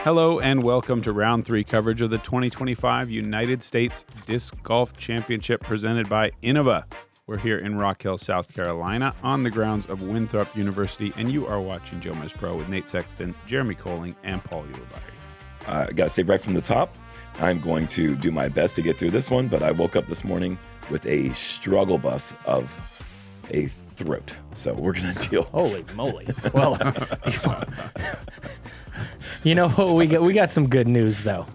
Hello and welcome to Round 3 coverage of the 2025 United States Disc Golf Championship presented by Innova. We're here in Rock Hill, South Carolina on the grounds of Winthrop University, and you are watching JomezPro with Nate Sexton, Jeremy Koling, and Paul Ulibarri. I got to say right from the top, I'm going to do my best to get through this one, but I woke up this morning with a struggle bus of a throat. So we're going to deal. Holy moly. Well, you know what? We got some good news, though.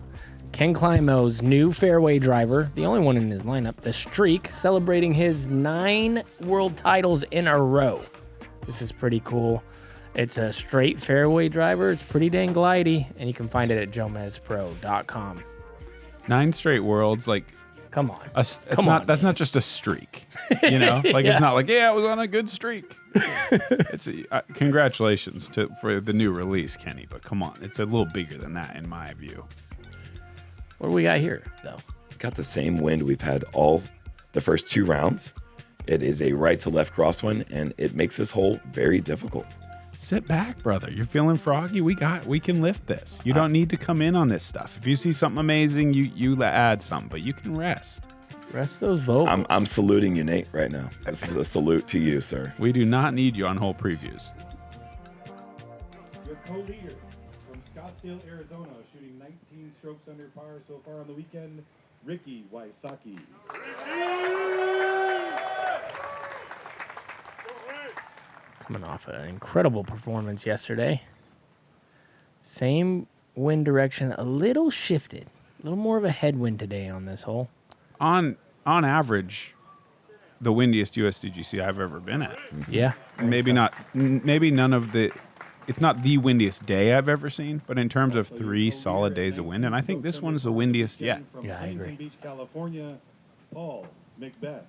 Ken Climo's new fairway driver, the only one in his lineup, the Streak, celebrating his 9 world titles in a row. This is pretty cool. It's a straight fairway driver. It's pretty dang glidey, and you can find it at JomezPro.com. 9 straight worlds, like, come on. That's not just a streak, you know? Like, It's not like, yeah, it was on a good streak. It's congratulations for the new release, Kenny, but come on. It's a little bigger than that in my view. What do we got here, though? Got the same wind we've had all the first 2 rounds. It is a right to left crosswind, and it makes this hole very difficult. Sit back, brother. You're feeling froggy. We can lift this. You don't need to come in on this stuff. If you see something amazing, you add something, but you can rest. Rest those vocals. I'm saluting you, Nate, right now. This is a salute to you, sir. We do not need you on hole previews. Your co-leader from Scottsdale, Arizona, shooting 19 strokes under par so far on the weekend, Ricky Wysocki. Coming off an incredible performance yesterday. Same wind direction, a little shifted. A little more of a headwind today on this hole. On average, the windiest USDGC I've ever been at. Yeah. Maybe none of the... It's not the windiest day I've ever seen, but in terms of 3 solid days of wind, and I think this one's the windiest yet. Yeah, I agree. Beach, California, Paul McBeth.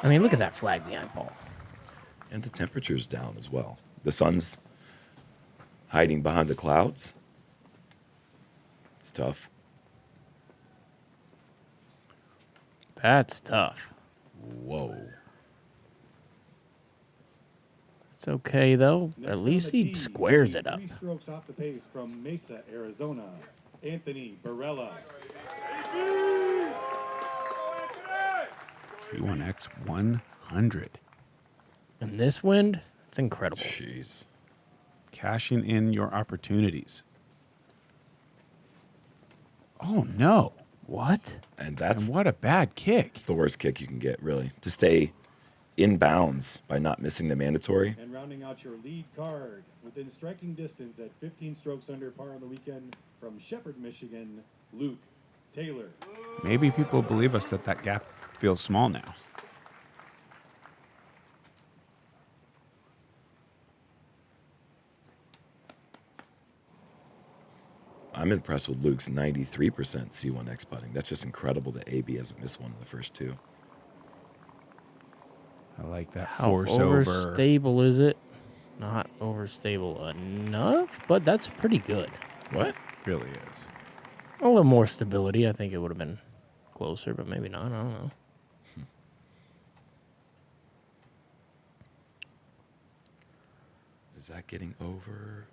I mean, look at that flag behind Paul. And the temperature's down as well. The sun's hiding behind the clouds. It's tough. That's tough. Whoa. It's okay, though. Next At on least the he tee, squares it up. 3 strokes off the pace from Mesa, Arizona, Anthony Barela. C1X 100. And this wind, it's incredible. Jeez. Cashing in your opportunities. Oh, no. What? And And what a bad kick. it's the worst kick you can get, really. To stay in bounds by not missing the mandatory. And rounding out your lead card, within striking distance at 15 strokes under par on the weekend from Shepherd, Michigan, Luke Taylor. Maybe people believe us that gap feels small now. I'm impressed with Luke's 93% C1X putting. That's just incredible that AB hasn't missed one of the first 2. I like that How force over. overstable is it? Not overstable enough, but that's pretty good. What? Really is. A little more stability. I think it would have been closer, but maybe not. I don't know. Is that getting over?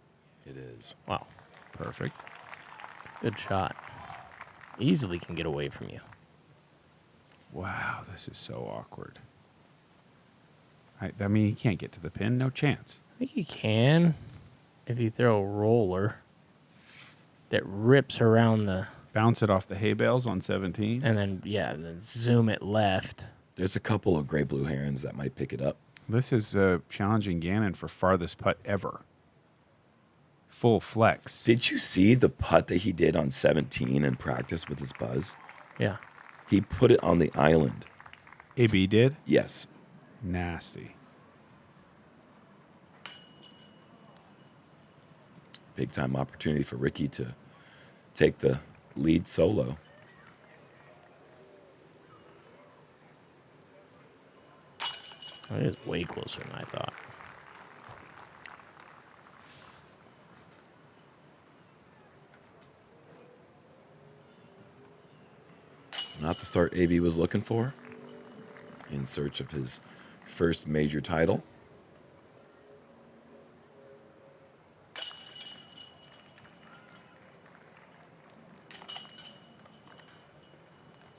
It is. Wow. Perfect. Good shot. Easily can get away from you. Wow, this is so awkward. I mean, he can't get to the pin. No chance. I think you can if you throw a roller that rips around the... Bounce it off the hay bales on 17. And then, yeah, and then zoom it left. There's a couple of gray blue herons that might pick it up. This is challenging Gannon for farthest putt ever. Full flex. Did you see the putt that he did on 17 in practice with his buzz? Yeah. He put it on the island. AB did? Yes. Nasty. Big time opportunity for Ricky to take the lead solo. It is way closer than I thought. Not the start AB was looking for. In search of his first major title.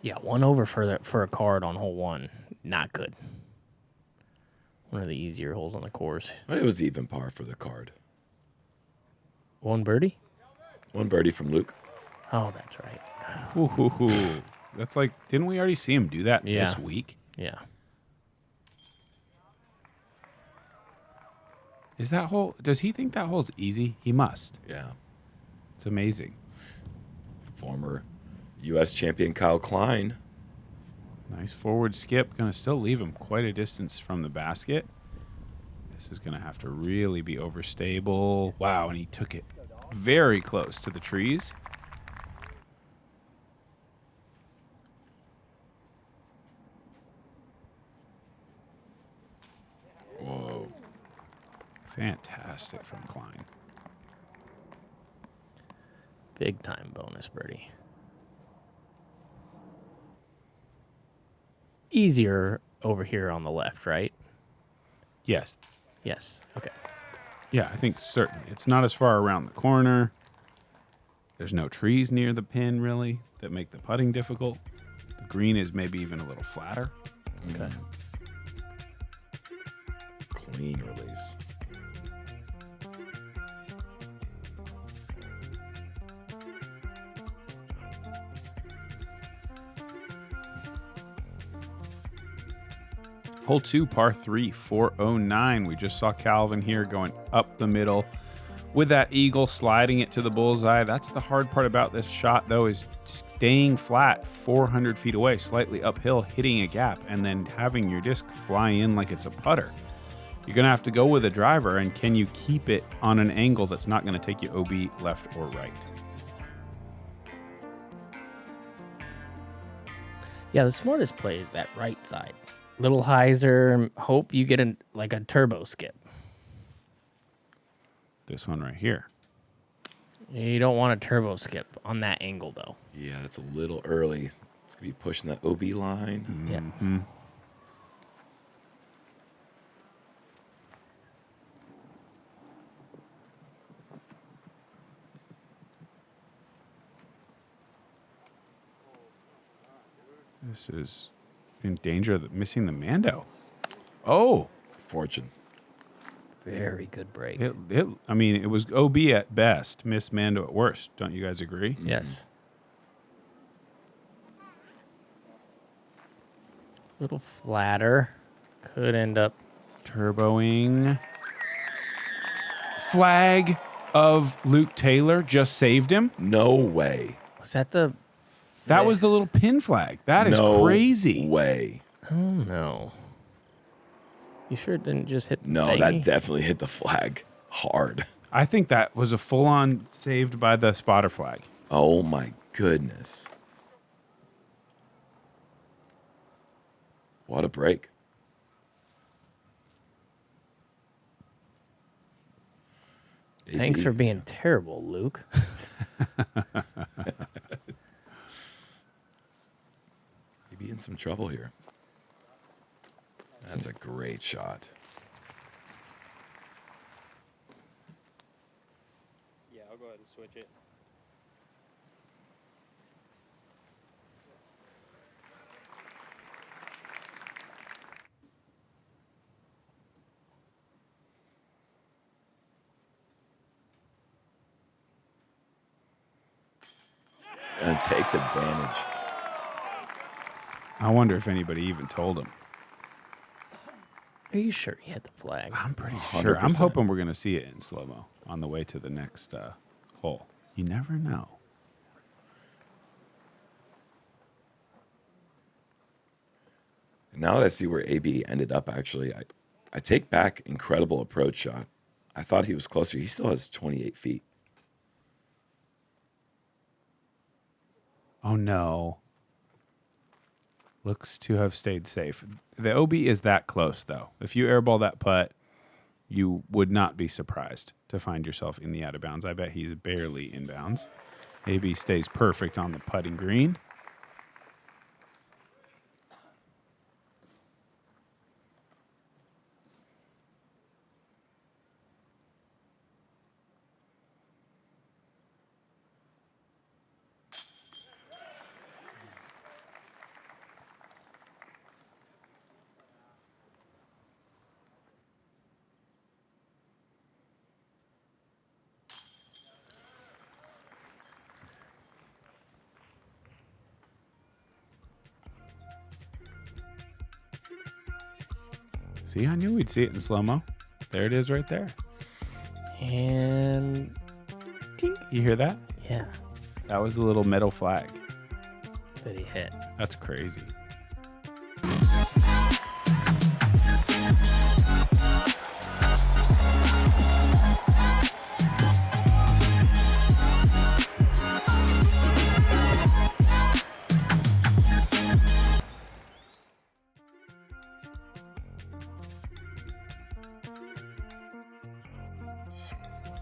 Yeah, 1 over for a card on hole 1. Not good. One of the easier holes on the course. It was even par for the card. 1 birdie? 1 birdie from Luke. Oh, that's right. Ooh. That's like, didn't we already see him do that this week? Yeah. Is that hole, does he think that hole's easy? He must. Yeah. It's amazing. Former U.S. champion Kyle Klein. Nice forward skip. Going to still leave him quite a distance from the basket. This is going to have to really be overstable. Wow, and he took it very close to the trees. Whoa. Fantastic from Klein. Big time bonus birdie. Easier over here on the left, right? Yes. Yes. Okay. Yeah, I think certainly. It's not as far around the corner. There's no trees near the pin, really, that make the putting difficult. The green is maybe even a little flatter. Okay. Clean release. Hole 2, par 3, 409. We just saw Calvin here going up the middle with that eagle, sliding it to the bullseye. That's the hard part about this shot, though, is staying flat 400 feet away, slightly uphill, hitting a gap, and then having your disc fly in like it's a putter. You're going to have to go with a driver, and can you keep it on an angle that's not going to take you OB left or right? Yeah, the smartest play is that right side. Little hyzer, hope you get a turbo skip. This one right here. You don't want a turbo skip on that angle, though. Yeah, it's a little early. It's going to be pushing that OB line. Yeah. Mm-hmm. This is in danger of missing the Mando. Oh, Fortune. Very good break. I mean, it was OB at best, miss Mando at worst. Don't you guys agree? Yes. Little flatter. Could end up. Turboing. Flag of Luke Taylor just saved him. No way. Was that the. That was the little pin flag. That is No crazy. way. Oh, no. You sure it didn't just hit the No, thingy? that definitely hit the flag hard. I think that was a full-on saved by the spotter flag. Oh, my goodness. What a break. Thanks AB. for being terrible, Luke. Maybe in some trouble here. That's a great shot. Yeah, I'll go ahead and switch it. And takes advantage. I wonder if anybody even told him. Are you sure he hit the flag? I'm pretty sure. I'm 100%. hoping we're going to see it in slow-mo on the way to the next hole. You never know. Now that I see where AB ended up, actually, I take back incredible approach shot. I thought he was closer. He still has 28 feet. Oh, no. Looks to have stayed safe. The OB is that close, though. If you airball that putt, you would not be surprised to find yourself in the out of bounds. I bet he's barely in bounds. AB stays perfect on the putting green. See, I knew we'd see it in slow-mo. There it is right there. And Ding. You hear that? yeah, That was the little metal flag. that he hit. That's crazy.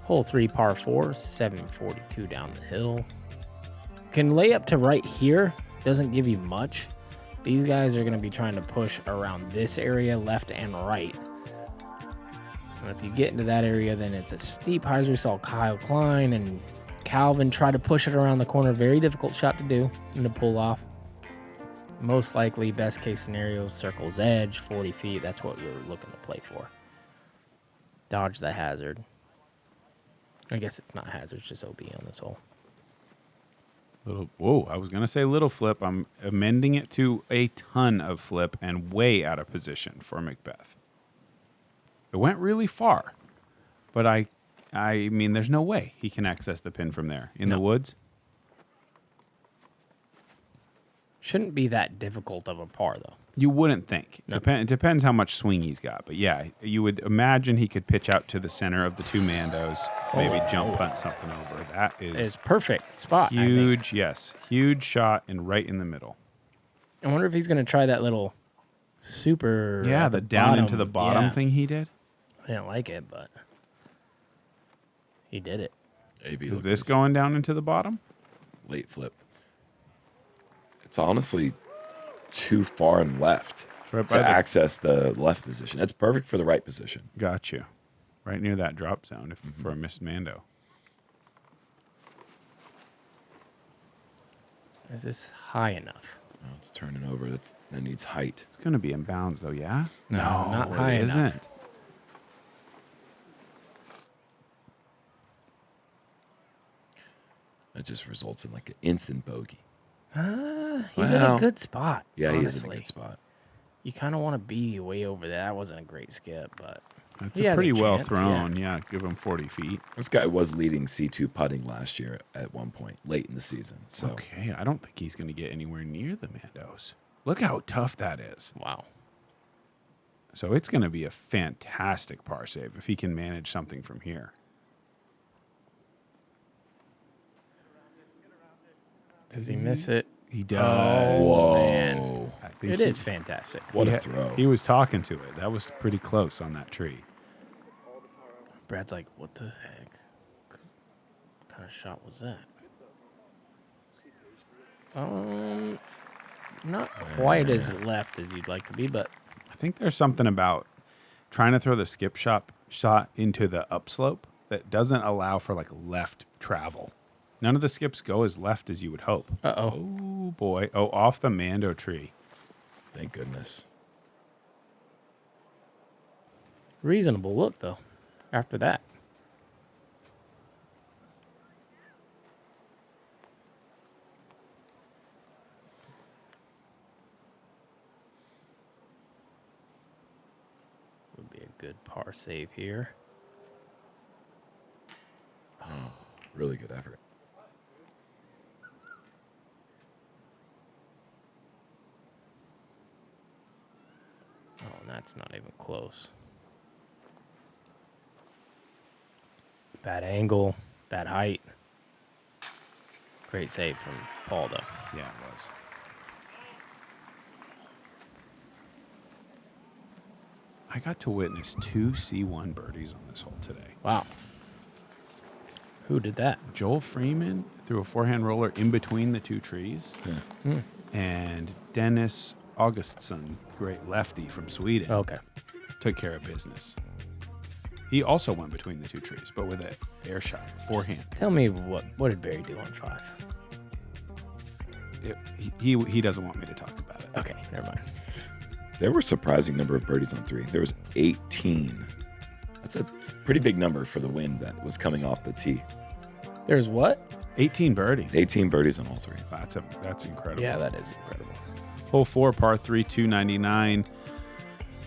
Hole 3, par 4, 742 down the hill. Can lay up to right here. Doesn't give you much. These guys are going to be trying to push around this area, left and right. And if you get into that area, then it's a steep hyzer. We saw Kyle Klein and Calvin try to push it around the corner. Very difficult shot to do and to pull off. Most likely, best case scenario, circle's edge, 40 feet. That's what you're looking to play for. Dodge the hazard. I guess it's not hazard, it's just OB on this hole. Whoa, I was going to say little flip. I'm amending it to a ton of flip and way out of position for McBeth. It went really far, but I mean, there's no way he can access the pin from there. In the woods? Shouldn't be that difficult of a par, though. You wouldn't think. No. It depends how much swing he's got. But yeah, you would imagine he could pitch out to the center of the two Mandos, maybe jump punt something over. That It's is perfect spot. huge. Yes, huge shot and right in the middle. I wonder if he's going to try that little super. Yeah, at the down into the bottom Yeah. thing he did. I didn't like it, but he did it. AB Is this going down into the bottom? late flip? It's honestly too far and left Right to by the- access the left position. It's perfect for the right position. Got you. Right near that drop zone for a missed Mando. Is this high enough? Oh, it's turning over. That needs height. It's going to be in bounds, though, yeah? No, not high it enough. isn't. It just results in like an instant bogey. He's in Well, a good spot. Yeah, honestly. he is in a good spot. You kind of want to be way over there. That wasn't a great skip, but It's he has a pretty well chance, thrown. Yeah, give him 40 feet. This guy was leading C2 putting last year at one point, late in the season. So Okay, I don't think he's going to get anywhere near the Mandos. Look how tough that is. Wow. So it's going to be a fantastic par save if he can manage something from here. Does he miss it? He does. Oh, man. Whoa. I think It he- is fantastic. What he a ha- throw. He was talking to it. That was pretty close on that tree. Brad's like, what the heck? What kind of shot was that? Not quite as left as you'd like to be, but I think there's something about trying to throw the skip shot into the upslope that doesn't allow for like left travel. None of the skips go as left as you would hope. uh-oh. Oh boy. Oh, off the Mando tree. Thank goodness. Reasonable look, though, after that. Would be a good par save here. Really good effort. Oh, and that's not even close. Bad angle, bad height. Great save from Paul, though. Yeah, it was. I got to witness 2 C1 birdies on this hole today. Wow. Who did that? Joel Freeman threw a forehand roller in between the two trees. And Dennis Augustsson, great lefty from Sweden, Okay. took care of business. He also went between the two trees, but with an air shot, forehand. Tell me what did Barry do on 5? He doesn't want me to talk about it. Okay, never mind. There were a surprising number of birdies on 3. There was 18. That's a pretty big number for the wind that was coming off the tee. There's what? 18 birdies. 18 birdies on all 3. That's incredible. Yeah, that is incredible. Hole 4, par 3, 299.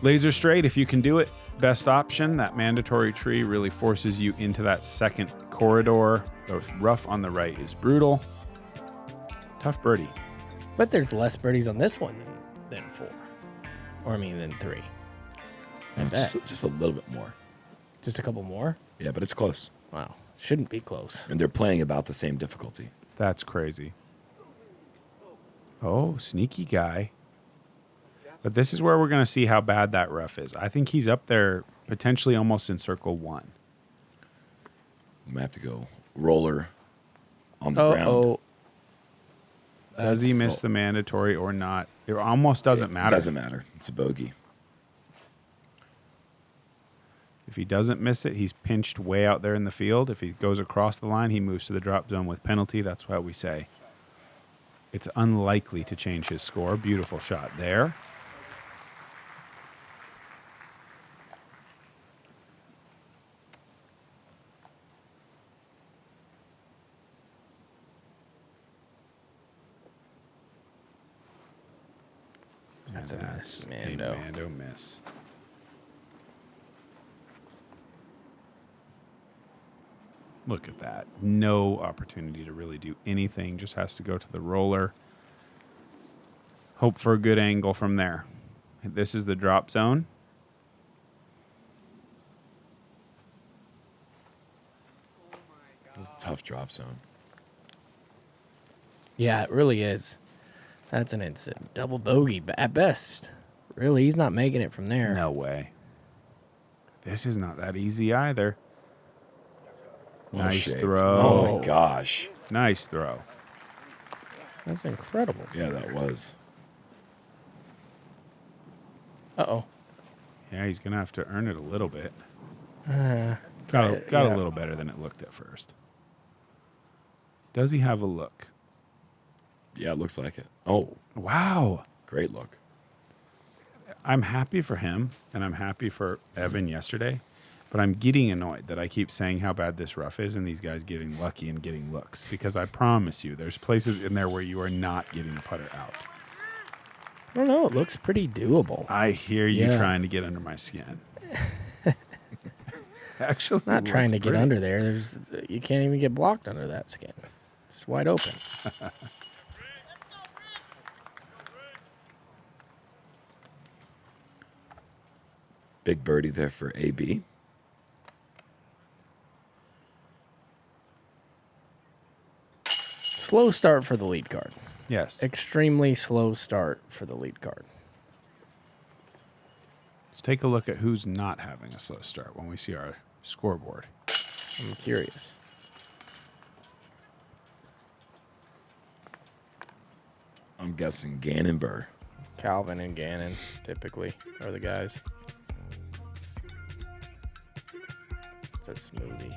Laser straight, if you can do it, best option. That mandatory tree really forces you into that second corridor. The rough on the right is brutal. Tough birdie. But there's less birdies on this one than 4. Or, than 3. Just a little bit more. Just a couple more? Yeah, but it's close. Wow. Shouldn't be close. And they're playing about the same difficulty. That's crazy. Oh, sneaky guy. But this is where we're going to see how bad that rough is. I think he's up there potentially almost in circle 1. We might have to go roller on the ground. Does he miss the mandatory or not? It almost doesn't matter. It doesn't matter. It's a bogey. If he doesn't miss it, he's pinched way out there in the field. If he goes across the line, he moves to the drop zone with penalty. That's why we say it's unlikely to change his score. Beautiful shot there. That's a miss, A Mando. Mando miss. Look at that. No opportunity to really do anything. Just has to go to the roller. Hope for a good angle from there. This is the drop zone. It's a tough drop zone. Yeah, it really is. That's an instant double bogey at best. Really, he's not making it from there. No way. This is not that easy either. Nice Shaped. throw. Oh, my gosh. Nice throw. That's incredible. Yeah, that was. Uh-oh. Yeah, he's going to have to earn it a little bit. Uh, Got yeah. a little better than it looked at first. Does he have a look? Yeah, it looks like it. Oh, Wow. great look. I'm happy for him, and I'm happy for Evan yesterday, but I'm getting annoyed that I keep saying how bad this rough is and these guys getting lucky and getting looks, because I promise you there's places in there where you are not getting the putter out. I don't know. It looks pretty doable. I hear you Yeah. trying to get under my skin. Actually, Not trying to looks get pretty. under there. You can't even get blocked under that skin. It's wide open. Big birdie there for AB. Slow start for the lead card. Yes. Extremely slow start for the lead card. Let's take a look at who's not having a slow start when we see our scoreboard. I'm curious. I'm guessing Gannon Burr. Calvin and Gannon typically are the guys. It's a smoothie.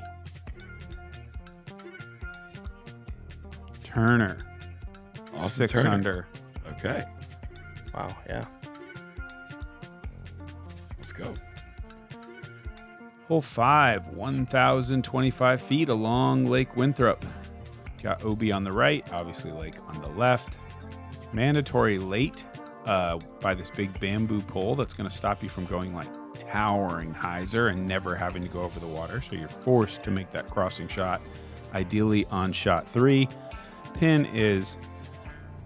Turner, Austin 6 Turner. under. Okay, Wow, yeah. let's go. Hole 5, 1,025 feet along Lake Winthrop. Got OB on the right, obviously Lake on the left. Mandatory late by this big bamboo pole that's going to stop you from going like towering hyzer and never having to go over the water. So you're forced to make that crossing shot, ideally on shot 3. Pin is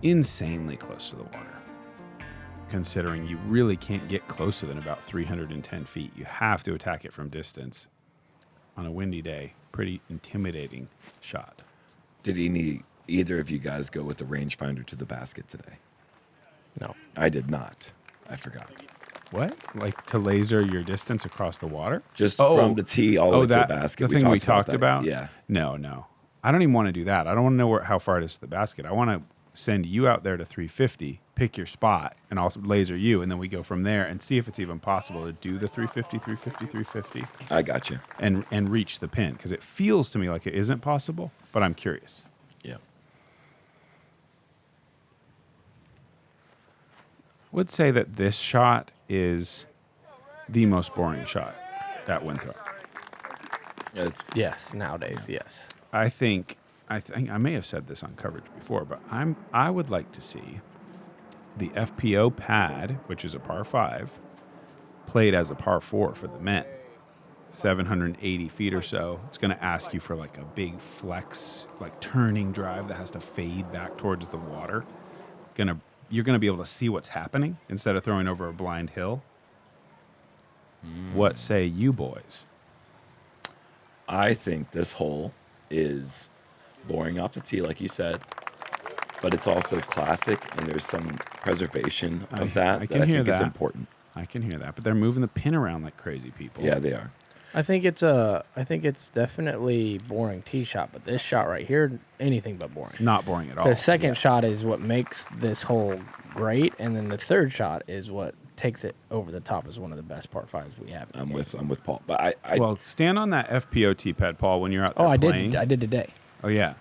insanely close to the water, considering you really can't get closer than about 310 feet. You have to attack it from distance. On a windy day, pretty intimidating shot. Did either of you guys go with the rangefinder to the basket today? No. I did not. I forgot. What? Like to laser your distance across the water? Just from the tee all the way to the basket. The thing we talked that. about? Yeah. No. I don't even want to do that. I don't want to know how far it is to the basket. I want to send you out there to 350, pick your spot, and also laser you, and then we go from there and see if it's even possible to do the 350, 350, 350. I got you. And reach the pin, because it feels to me like it isn't possible, but I'm curious. Yeah. Would say that this shot is the most boring shot at Winthrop. Yeah, it's Yes, nowadays, yes. I think I may have said this on coverage before, but I would like to see the FPO pad, which is a par 5, played as a par 4 for the men. 780 feet or so. It's going to ask you for like a big flex, like turning drive that has to fade back towards the water. You're going to be able to see what's happening instead of throwing over a blind hill. What say you boys? I think this hole is boring off the tee, like you said, but it's also classic, and there's some preservation of that I that I hear think is that. important. I can hear that, but they're moving the pin around like crazy people. Yeah, they are. I think it's definitely boring tee shot, but this shot right here, anything but boring. Not boring at all. The second shot is what makes this hole great, and then the third shot is what takes it over the top as one of the best par 5s we have. I'm with Paul, but I Well, stand on that FPO tee pad, Paul, when you're out there I playing. did today. Oh, yeah.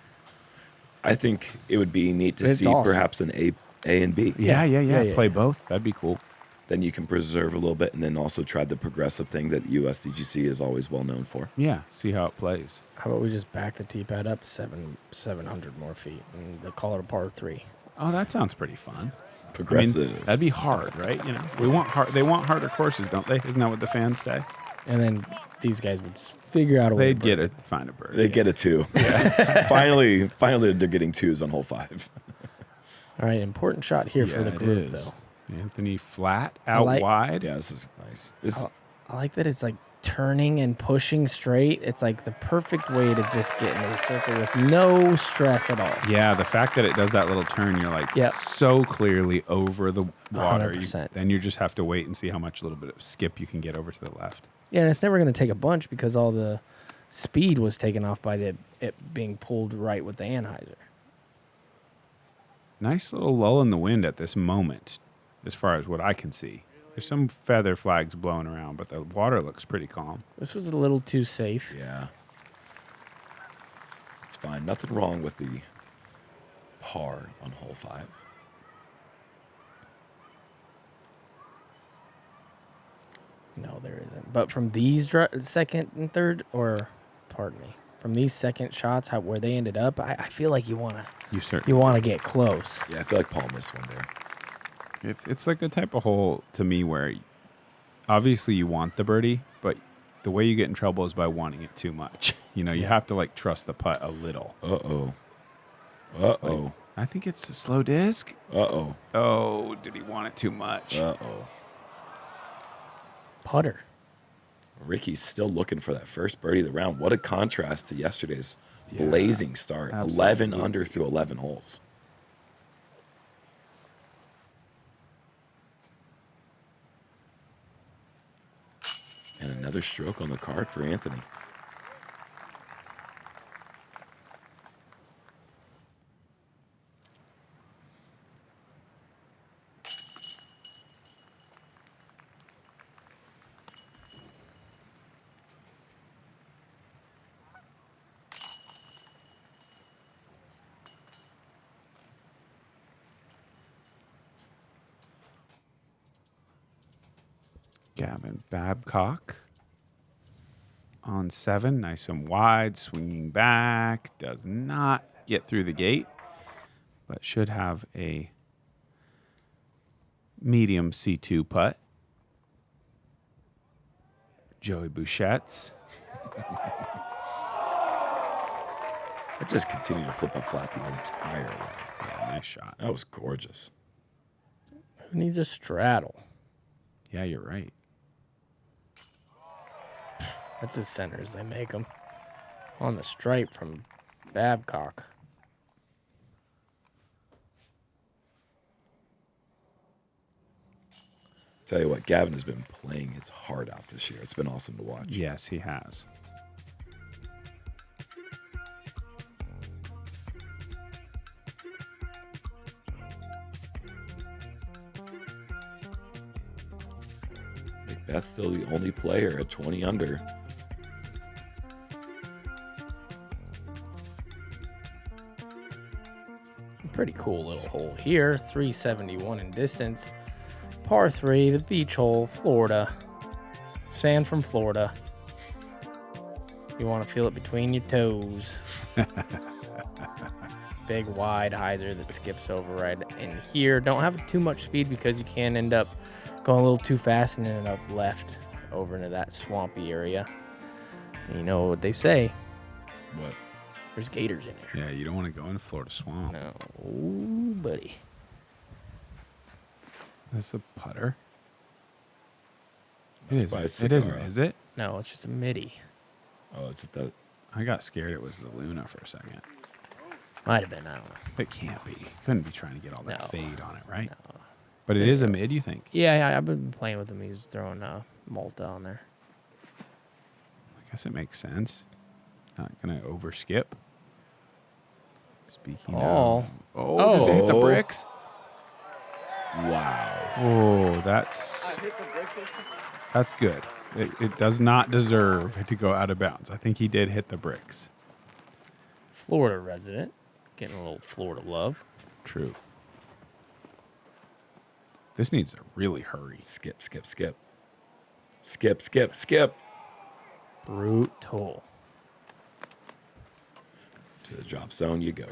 I think it would be neat to It's see awesome. perhaps an A and B. Yeah. Play both. That'd be cool. Then you can preserve a little bit, and then also try the progressive thing that USDGC is always well known for. Yeah, see how it plays. How about we just back the tee pad up 700 more feet and call it a par 3? Oh, that sounds pretty fun. Progressive. I mean, that'd be hard, right? You know, we want hard. They want harder courses, don't they? Isn't that what the fans say? And then these guys would just figure out a way. They'd find a bird. They get a 2. finally, they're getting 2s on hole 5. All right, important shot here for the it group, is. though. Anthony flat out like- wide. Yeah, this is nice. I like that it's like turning and pushing straight. It's like the perfect way to just get into the circle with no stress at all. Yeah, the fact that it does that little turn, you're like Yep. so clearly over the water. 100%. Then you just have to wait and see how much little bit of skip you can get over to the left. Yeah, and it's never going to take a bunch because all the speed was taken off by it being pulled right with the anhyzer. Nice little lull in the wind at this moment, as far as what I can see. There's some feather flags blowing around, but the water looks pretty calm. This was a little too safe. Yeah. It's fine. Nothing wrong with the par on hole 5. No, there isn't. But from these second and third, or pardon me, from these second shots, where they ended up, I feel like you wanna get close. Yeah, I feel like Paul missed one there. It's like the type of hole to me where obviously you want the birdie, but the way you get in trouble is by wanting it too much. You know, you have to like trust the putt a little. Uh-oh. I think it's a slow disc. Uh-oh. Oh, did he want it too much? Uh-oh. Putter. Ricky's still looking for that first birdie of the round. What a contrast to yesterday's blazing start. Absolutely. 11 under through 11 holes. And another stroke on the card for Anthony. Gavin Babcock on 7, nice and wide, swinging back, does not get through the gate, but should have a medium C2 putt. Joey Bouchette's. I just continued to flip a flat the entire way. Yeah, nice shot. That was gorgeous. Who needs a straddle? Yeah, you're right. That's as center as they make them. On the stripe from Babcock. Tell you what, Gavin has been playing his heart out this year. It's been awesome to watch. Yes, he has. McBeth's still the only player at 20 under. Pretty cool little hole here. 371 in distance. Par 3, the beach hole, Florida. Sand from Florida. You want to feel it between your toes. Big wide hyzer that skips over right in here. Don't have too much speed because you can end up Going a little too fast and ended up left over into that swampy area. And you know what they say. What? There's gators in here. Yeah, you don't want to go in Florida swamp. No, buddy. This is a putter. That's by a It cigar. isn't, is it? No, it's just a midi. Oh, it's at the. I got scared it was the Luna for a second. Might have been, I don't know. It can't be. Couldn't be trying to get all that No. fade on it, right? No. But it is a mid, you think? Yeah, I've been playing with him. He was throwing Malta on there. I guess it makes sense. Not going to overskip. Speaking Oh. of... Oh, does it hit the Oh. bricks? Wow. Oh, that's good. It does not deserve it to go out of bounds. I think he did hit the bricks. Florida resident. Getting a little Florida love. True. This needs to really hurry. Skip, skip, skip. Skip, skip, skip. Brutal. To the drop zone you go.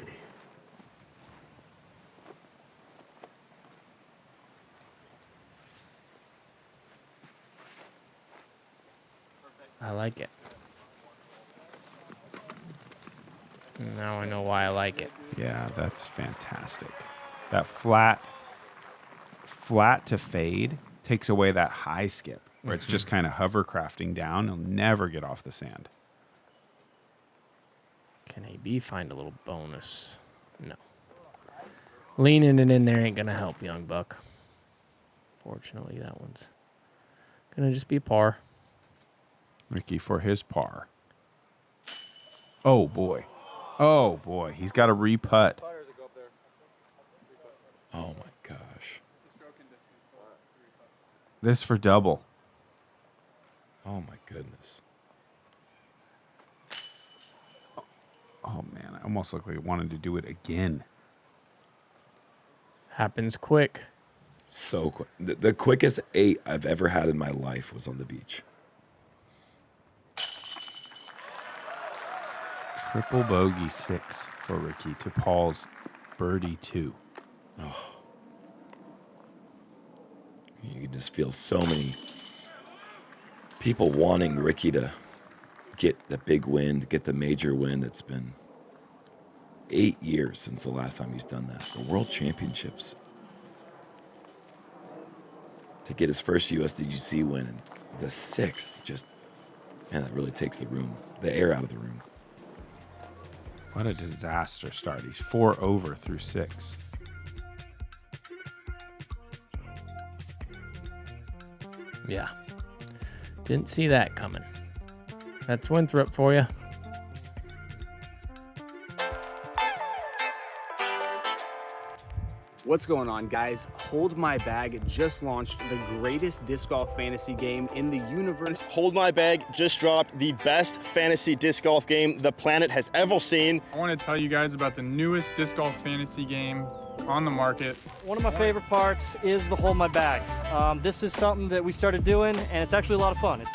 I like it. Now I know why I like it. Yeah, that's fantastic. That flat to fade takes away that high skip where it's just kind of hovercrafting down. It'll never get off the sand. Can AB find a little bonus? No. Leaning it in there ain't going to help, young buck. Fortunately, that one's going to just be par. Ricky for his par. Oh, boy. Oh, boy. He's got a re-putt. Oh my gosh. This for double. Oh my goodness. Oh, man. I almost looked like I wanted to do it again. Happens quick. So quick. The quickest 8 I've ever had in my life was on the beach. Triple bogey 6 for Ricky to Paul's birdie 2. You can just feel so many people wanting Ricky to get the big win, to get the major win. It's been 8 years since the last time he's done that. The World Championships. To get his first USDGC win and the 6, just, man, that really takes the air out of the room. What a disaster start. He's 4 over through 6. Yeah. Didn't see that coming. That's Winthrop for you. What's going on, guys? Hold My Bag just launched the greatest disc golf fantasy game in the universe. Hold My Bag just dropped the best fantasy disc golf game the planet has ever seen. I want to tell you guys about the newest disc golf fantasy game on the market. One of my favorite parts is the Hold My Bag. This is something that we started doing, and it's actually a lot of fun.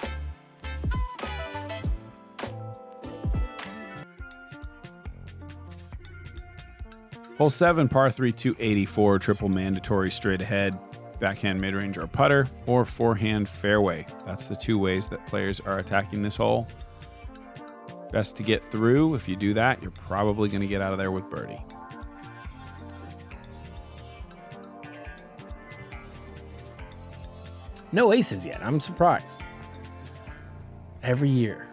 Hole 7, par 3, 284, triple mandatory straight ahead, backhand mid-range or putter, or forehand fairway. That's the 2 ways that players are attacking this hole. Best to get through. If you do that, you're probably going to get out of there with birdie. No aces yet. I'm surprised. Every year,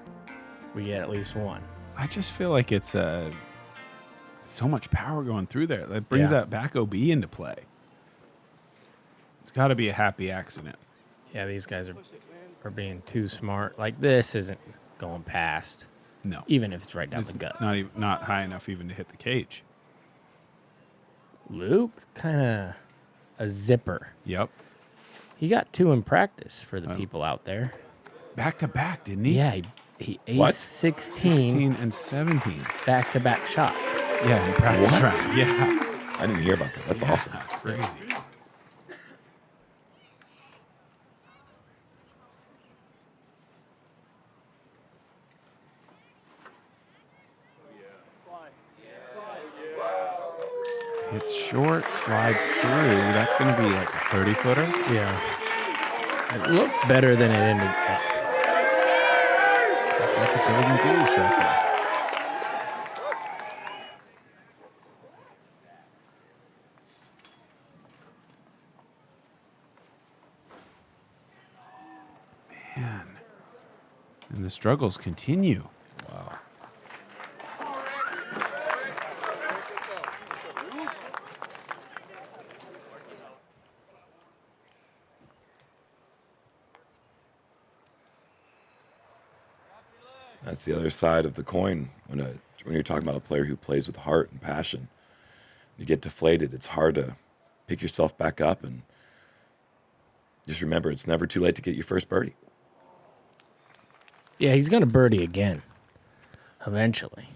we get at least one. I just feel like it's so much power going through there. That brings that back OB into play. It's got to be a happy accident. Yeah, these guys are being too smart. Like, this isn't going past. No. Even if it's right down It's the gut. not high enough even to hit the cage. Luke, kind of a zipper. Yep. He got 2 in practice for the Oh. people out there. Back to back, didn't he? Yeah, he aced What? 16 and 17. back-to-back shots. Yeah, in practice What? round. Yeah. I didn't hear about that. That's awesome. Crazy. It's short, slides through. That's going to be like a 30-footer. Yeah. It looked better than it ended up. He's got the golden goose right there. Man. And the struggles continue. Wow. That's the other side of the coin. When you're talking about a player who plays with heart and passion, you get deflated. It's hard to pick yourself back up, and just remember, it's never too late to get your first birdie. Yeah, he's going to birdie again. Eventually.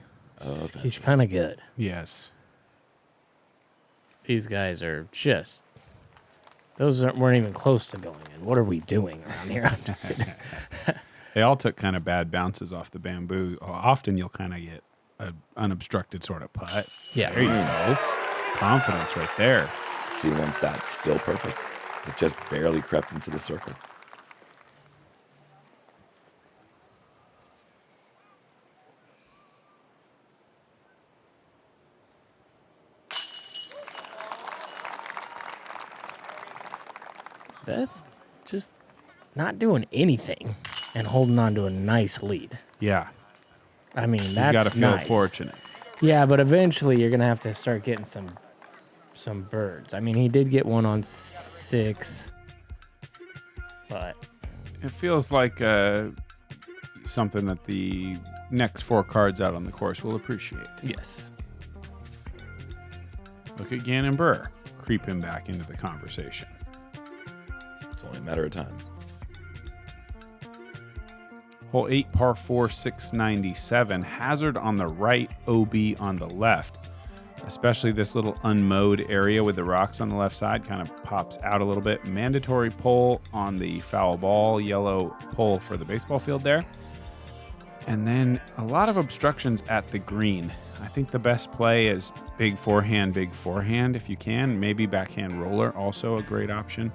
He's kind of good. Yes. These guys are just... Those weren't even close to going in. What are we doing around here? I'm just kidding. They all took kind of bad bounces off the bamboo. Often you'll kind of get an unobstructed sort of putt. Yeah. There you go. Confidence right there. C1 stats still perfect. It just barely crept into the circle. Beth just not doing anything and holding on to a nice lead. Yeah. I mean, He's that's got to feel nice. fortunate. Yeah, but eventually you're going to have to start getting some birds. I mean, he did get one on 6, but... It feels like something that the next 4 cards out on the course will appreciate. Yes. Look at Gannon Burr creeping back into the conversation. It's only a matter of time. Hole 8, par 4, 697. Hazard on the right, OB on the left. Especially this little unmowed area with the rocks on the left side kind of pops out a little bit. Mandatory pole on the foul ball, yellow pole for the baseball field there. And then a lot of obstructions at the green. I think the best play is big forehand if you can. Maybe backhand roller, also a great option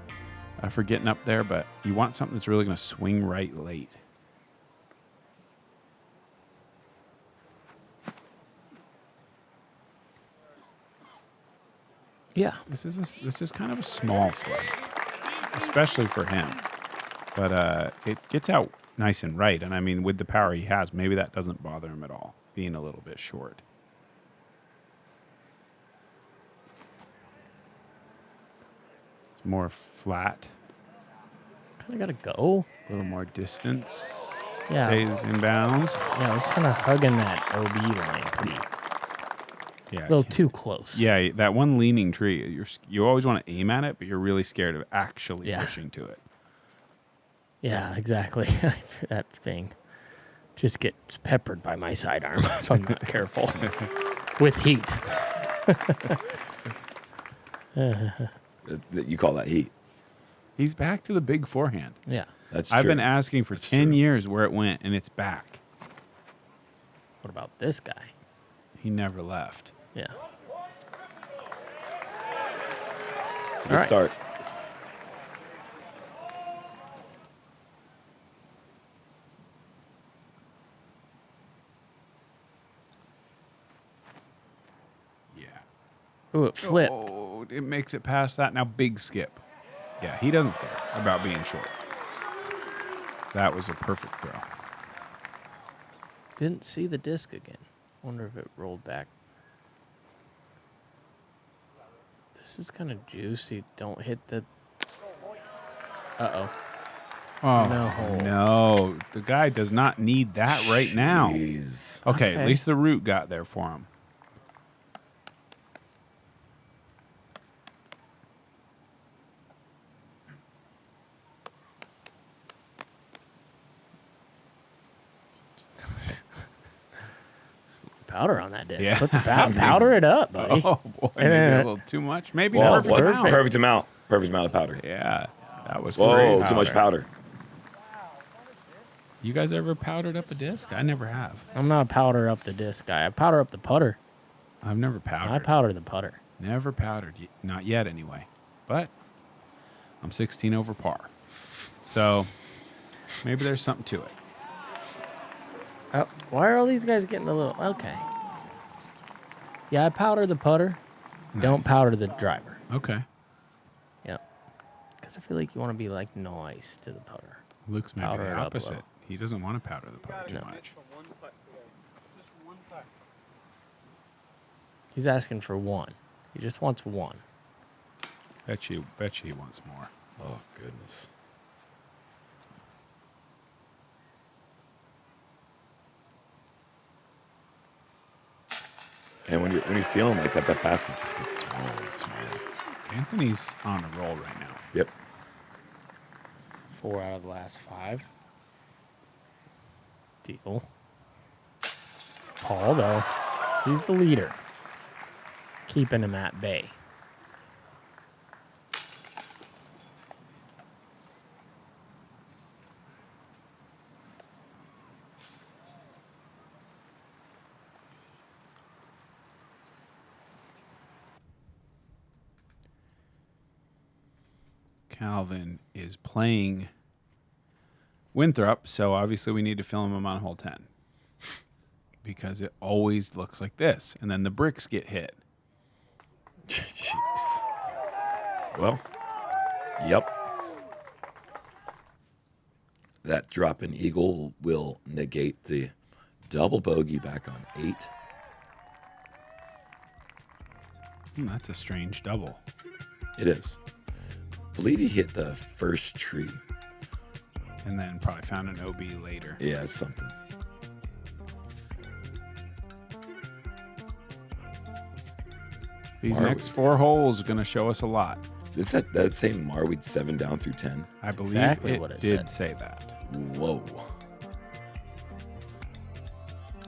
for getting up there. But you want something that's really going to swing right late. Yeah. This is kind of a small flight, especially for him. But it gets out nice and right. And I mean, with the power he has, maybe that doesn't bother him at all, being a little bit short. It's more flat. Kind of got to go. A little more distance. Yeah. Stays in bounds. Yeah, I was kind of hugging that OB line pretty... Yeah, a little too close. Yeah, that one leaning tree, you always want to aim at it, but you're really scared of actually pushing to it. Yeah, exactly. That thing just gets peppered by my sidearm if I'm not careful. With heat. You call that heat? He's back to the big forehand. Yeah. That's true. I've been asking for 10 years where it went, and it's back. What about this guy? He never left. Yeah. It's a good start. Yeah. Ooh, it flipped. Oh, it makes it past that. Now big skip. Yeah, he doesn't care about being short. That was a perfect throw. Didn't see the disc again. Wonder if it rolled back. This is kind of juicy. Don't hit the... Uh-oh. Oh, No. no. The guy does not need that right now. Jeez. Okay, Okay. at least the root got there for him. Powder on that disc. Yeah. Put the powder it up, buddy. Oh, boy. Maybe a little too much. Maybe Whoa, perfect amount. perfect amount. Perfect amount of powder. Yeah, that was Whoa, great too much powder. You guys ever powdered up a disc? I never have. I'm not a powder up the disc guy. I powder up the putter. I've never powdered. I powder the putter. Never powdered. Not yet, anyway. But I'm 16 over par. So maybe there's something to it. Oh, why are all these guys getting a little... Okay. Yeah, I powder the putter. Don't powder the driver. Okay. Yep. Because I feel like you want to be like nice to the putter. Luke's maybe Powder the it up a opposite. little. He doesn't want to powder the putter too much. He's asking for one. He just wants one. Bet you he wants more. Oh, goodness. And when you're feeling like that, that basket just gets smaller and smaller. Anthony's on a roll right now. Yep. 4 out of the last 5. Deal. Paul, though, he's the leader. Keeping him at bay. Calvin is playing Winthrop, so obviously we need to film him on hole 10 because it always looks like this, and then the bricks get hit. Jeez. Well, yep. That drop in eagle will negate the double bogey back on 8. That's a strange double. It is. I believe he hit the first tree. And then probably found an OB later. Yeah, something. These next 4 holes are going to show us a lot. Is that same Marweed 7 down through 10? I believe Exactly it what it did said. say that. Whoa.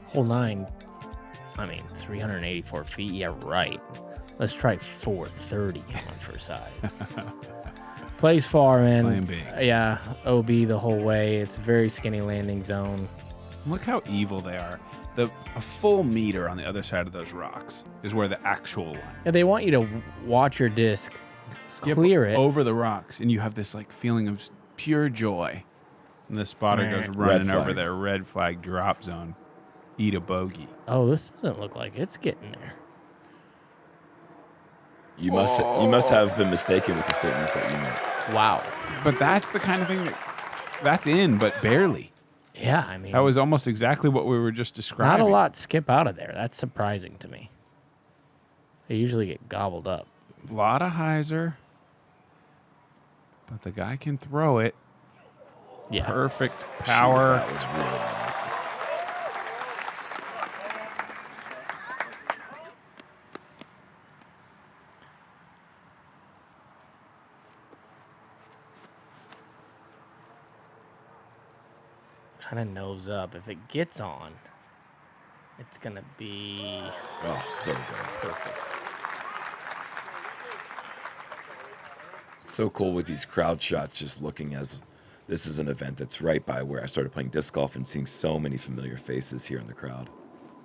Hole 9, 384 feet. Yeah, right. Let's try 430 on first side. Plays far, man. Playing big. Yeah, OB the whole way. It's a very skinny landing zone. Look how evil they are. A full meter on the other side of those rocks is where the actual line. Yeah, they want you to watch your disc, Skip clear it. over the rocks, and you have this like feeling of pure joy. And the spotter goes Red running over flag. their red flag drop zone. Eat a bogey. Oh, this doesn't look like it's getting there. You must have been mistaken with the statements that you made. Wow. But that's the kind of thing that's in, but barely. Yeah, I mean, That was almost exactly what we were just describing. not a lot skip out of there. That's surprising to me. They usually get gobbled up. A lot of hyzer, but the guy can throw it. Yeah. Perfect power. That was really nice. Kind of nose up. If it gets on, it's going to be Oh, so good. perfect. It's so cool with these crowd shots, just looking as this is an event that's right by where I started playing disc golf and seeing so many familiar faces here in the crowd.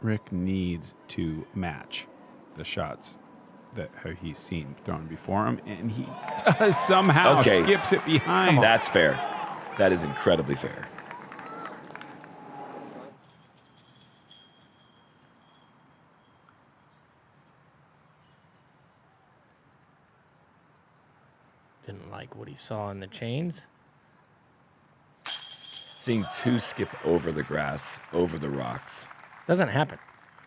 Rick needs to match the shots that he's seen thrown before him, and he does somehow. Okay. Skips it behind. That's fair. That is incredibly fair. Didn't like what he saw in the chains. Seeing 2 skip over the grass, over the rocks. Doesn't happen.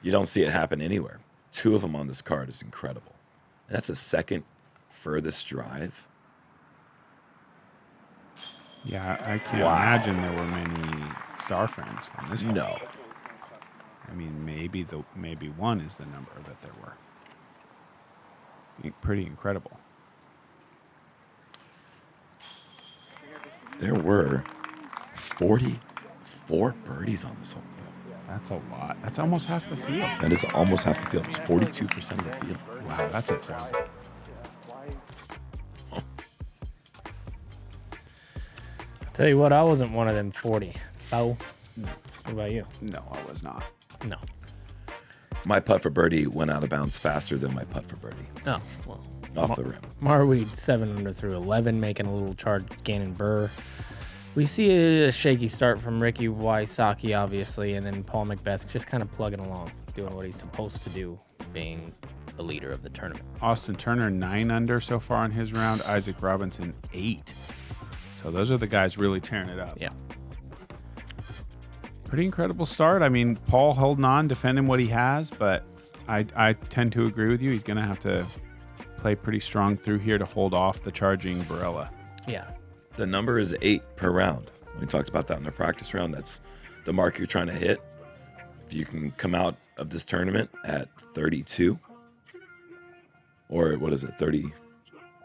You don't see it happen anywhere. 2 of them on this card is incredible. And that's the second furthest drive. Yeah, I can't Wow. imagine there were many star frames on this one. No. I mean, maybe one is the number that there were. Pretty incredible. There were 44 birdies on this hole. That's a lot. That's almost half the field. That is almost half the field. It's 42% of the field. Wow, that's incredible. Tell you what, I wasn't one of them 40. Oh, what about you? No, I was not. No. My putt for birdie went out of bounds faster than my putt for birdie. Oh, well. Off the rim. Marweed 7 under through 11, making a little charge Gannon Burr. We see a shaky start from Ricky Wysocki, obviously, and then Paul McBeth just kind of plugging along, doing what he's supposed to do, being the leader of the tournament. Austin Turner 9 under so far in his round. Isaac Robinson 8. So those are the guys really tearing it up. Yeah. Pretty incredible start. I mean, Paul holding on, defending what he has, but I tend to agree with you. He's going to have to play pretty strong through here to hold off the charging Barela. Yeah. The number is 8 per round. We talked about that in the practice round. That's the mark you're trying to hit. If you can come out of this tournament at 32, or what is it, 30,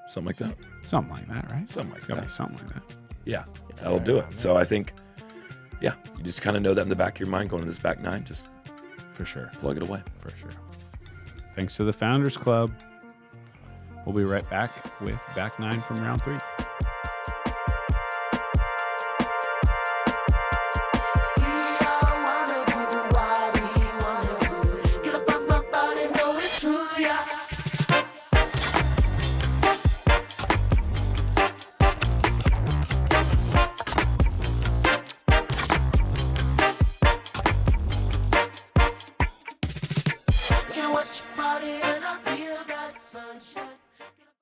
something like that? Something like that, right? Something like It's gotta that. be something like that. Yeah, that'll do it. So I think, yeah, you just kind of know that in the back of your mind going to this back 9, just For sure. plug it away. For sure. Thanks to the Founders Club. We'll be right back with back 9 from round 3. Watch your body and I feel that sunshine.